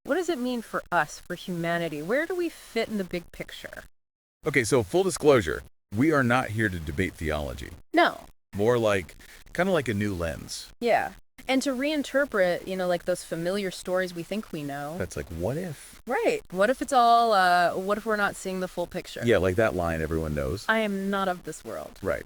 What does it mean for us, for humanity? Where do we fit in the big picture? Okay, so full disclosure, we are not here to debate theology. No. More like, kind of like a new lens. Yeah. And to reinterpret, like those familiar stories we think we know. That's like, what if? Right. What if it's all, what if we're not seeing the full picture? Yeah, like that line everyone knows. I am not of this world. Right.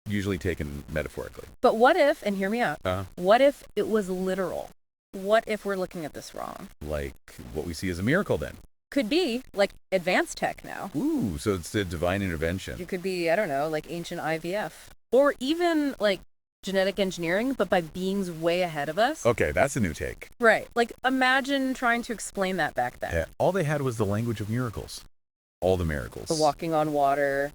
Usually taken metaphorically. But what if, and hear me out, Uh-huh. what if it was literal? What if we're looking at this wrong? Like what we see as a miracle then. Could be, like, advanced tech now. Ooh, so it's the divine intervention. It could be, I don't know, like ancient IVF. Or even, like, genetic engineering, but by beings way ahead of us. Okay, that's a new take. Right. Like, imagine trying to explain that back then. Yeah, all they had was the language of miracles. All the miracles. The walking on water,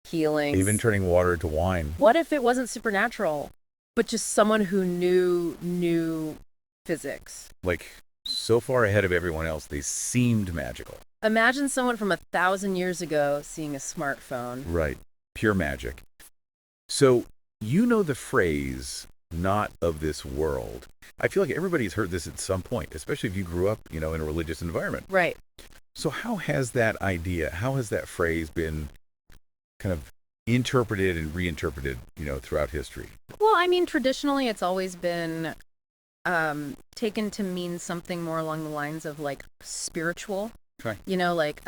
healings. Even turning water to wine. What if it wasn't supernatural, but just someone who knew physics? Like, so far ahead of everyone else, they seemed magical. Imagine someone from 1,000 years ago seeing a smartphone. Right. Pure magic. So, you know the phrase, not of this world. I feel like everybody's heard this at some point, especially if you grew up, in a religious environment. Right. So how has that idea, how has that phrase been kind of interpreted and reinterpreted, throughout history? Well, I mean, traditionally, it's always been taken to mean something more along the lines of, like, spiritual. Right. Like,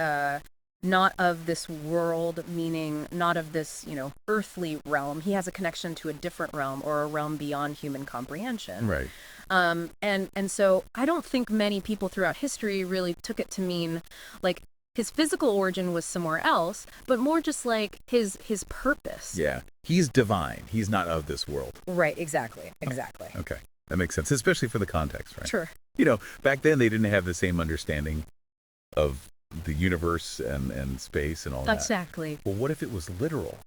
not of this world, meaning not of this, earthly realm. He has a connection to a different realm or a realm beyond human comprehension. Right. And so I don't think many people throughout history really took it to mean, like, his physical origin was somewhere else, but more just like his purpose. Yeah. He's divine. He's not of this world. Right. Exactly. Okay. That makes sense, especially for the context, right? Sure. Back then they didn't have the same understanding of the universe and space and all that. Exactly. Well, what if it was literal?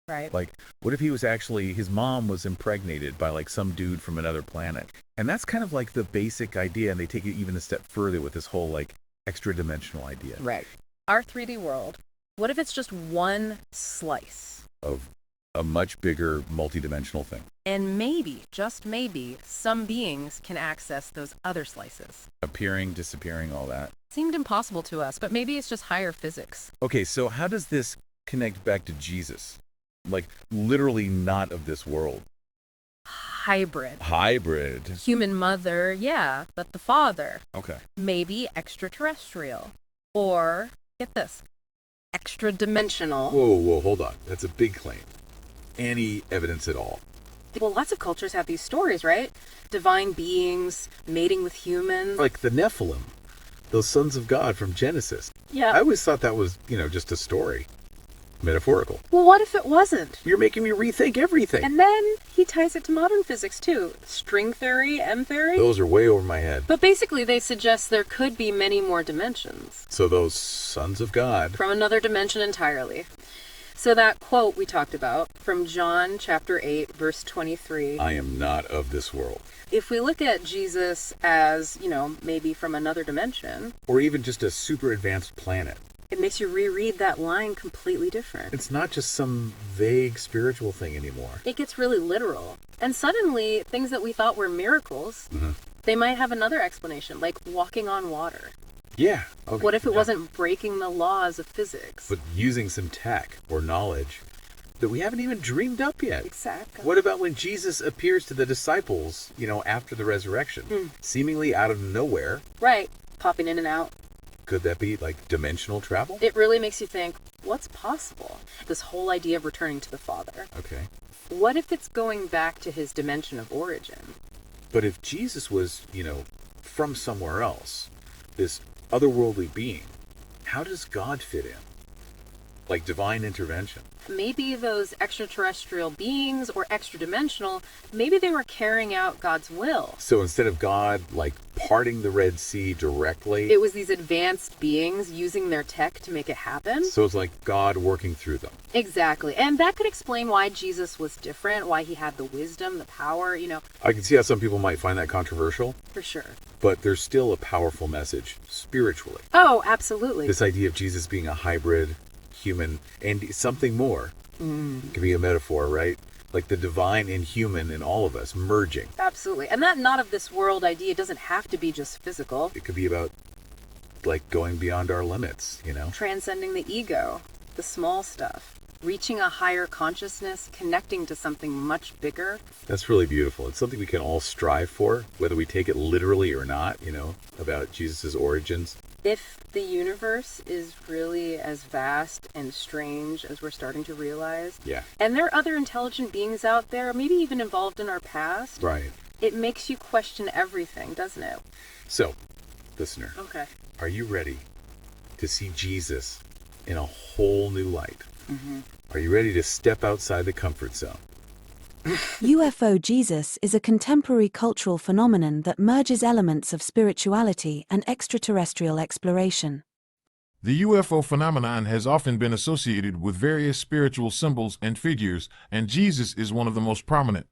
Right. Like, what if he was actually, his mom was impregnated by, like, some dude from another planet? And that's kind of like the basic idea, and they take it even a step further with this whole, like, extra-dimensional idea. Right. Our 3D world, what if it's just one slice? Of a much bigger, multi-dimensional thing. And maybe, just maybe, some beings can access those other slices. Appearing, disappearing, all that. Seemed impossible to us, but maybe it's just higher physics. Okay, so how does this connect back to Jesus? Like, literally not of this world. Hybrid. Human mother, yeah, but the father. Okay. Maybe extraterrestrial. Or, get this, extra-dimensional. Whoa, hold on. That's a big claim. Any evidence at all? Well, lots of cultures have these stories, right? Divine beings mating with humans. Like the Nephilim, those sons of God from Genesis. Yeah. I always thought that was, just a story. Metaphorical. Well, what if it wasn't? You're making me rethink everything. And then he ties it to modern physics, too. String theory, M theory. Those are way over my head. But basically, they suggest there could be many more dimensions. So those sons of God. From another dimension entirely. So that quote we talked about from John chapter 8, verse 23. I am not of this world. If we look at Jesus as, maybe from another dimension. Or even just a super advanced planet. It makes you reread that line completely different. It's not just some vague spiritual thing anymore. It gets really literal. And suddenly, things that we thought were miracles, they might have another explanation, like walking on water. Yeah. Okay. What if it wasn't breaking the laws of physics? But using some tech or knowledge that we haven't even dreamed up yet. Exactly. What about when Jesus appears to the disciples, after the resurrection, seemingly out of nowhere? Right. Popping in and out. Could that be like dimensional travel? It really makes you think, what's possible? This whole idea of returning to the Father. Okay. What if it's going back to his dimension of origin? But if Jesus was, from somewhere else, this otherworldly being, how does God fit in? Like divine intervention. Maybe those extraterrestrial beings or extra-dimensional, maybe they were carrying out God's will. So instead of God, like, parting the Red Sea directly, it was these advanced beings using their tech to make it happen. So it's like God working through them. Exactly. And that could explain why Jesus was different, why he had the wisdom, the power, I can see how some people might find that controversial. For sure. But there's still a powerful message spiritually. Oh, absolutely. This idea of Jesus being a hybrid human and something more. It could be a metaphor, right? like the divine and human in all of us merging. Absolutely. And that not of this world idea doesn't have to be just physical. It could be about like going beyond our limits, you know? Transcending the ego, the small stuff, reaching a higher consciousness, connecting to something much bigger. That's really beautiful. It's something we can all strive for, whether we take it literally or not, you know, about Jesus' origins. If the universe is really as vast and strange as we're starting to realize, Yeah. and there are other intelligent beings out there, maybe even involved in our past, Right. it makes you question everything, doesn't it? So, listener, Okay. are you ready to see Jesus in a whole new light? Mm-hmm. Are you ready to step outside the comfort zone? UFO-Jesus is a contemporary cultural phenomenon that merges elements of spirituality and extraterrestrial exploration. The UFO phenomenon has often been associated with various spiritual symbols and figures, and Jesus is one of the most prominent.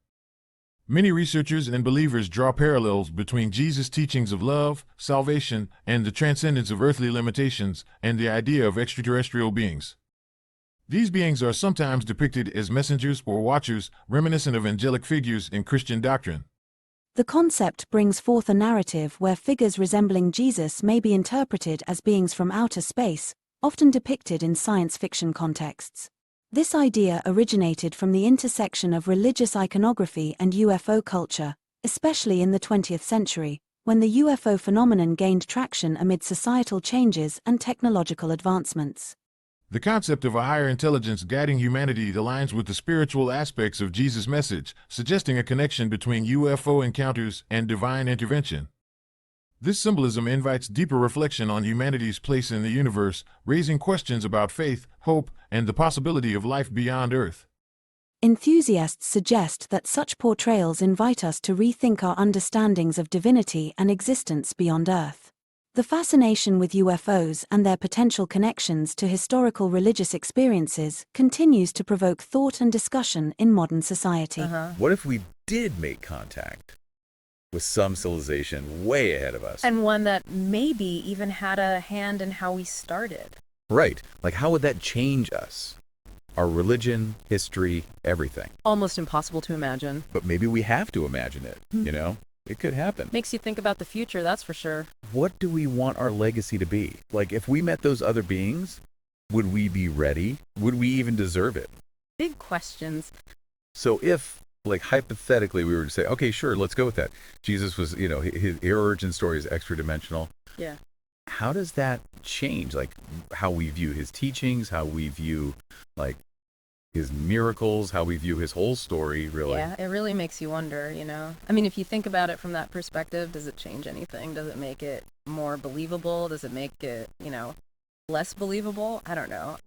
Many researchers and believers draw parallels between Jesus' teachings of love, salvation, and the transcendence of earthly limitations, and the idea of extraterrestrial beings. These beings are sometimes depicted as messengers or watchers, reminiscent of angelic figures in Christian doctrine. The concept brings forth a narrative where figures resembling Jesus may be interpreted as beings from outer space, often depicted in science fiction contexts. This idea originated from the intersection of religious iconography and UFO culture, especially in the 20th century, when the UFO phenomenon gained traction amid societal changes and technological advancements. The concept of a higher intelligence guiding humanity aligns with the spiritual aspects of Jesus' message, suggesting a connection between UFO encounters and divine intervention. This symbolism invites deeper reflection on humanity's place in the universe, raising questions about faith, hope, and the possibility of life beyond Earth. Enthusiasts suggest that such portrayals invite us to rethink our understandings of divinity and existence beyond Earth. The fascination with UFOs and their potential connections to historical religious experiences continues to provoke thought and discussion in modern society. What if we did make contact with some civilization way ahead of us? And one that maybe even had a hand in how we started. Right. Like, how would that change us? Our religion, history, everything. Almost impossible to imagine. But maybe we have to imagine it, you know? It could happen. Makes you think about the future, that's for sure. What do we want our legacy to be? Like, if we met those other beings, would we be ready? Would we even deserve it? Big questions. So if, like, hypothetically, we were to say, okay, sure, let's go with that. Jesus was, you know, his origin story is extra-dimensional. Yeah. How does that change, like, how we view his teachings, how we view, like, his miracles, how we view his whole story, really? Yeah, it really makes you wonder, you know? I mean, if you think about it from that perspective, does it change anything? Does it make it more believable? Does it make it, you know, less believable? I don't know.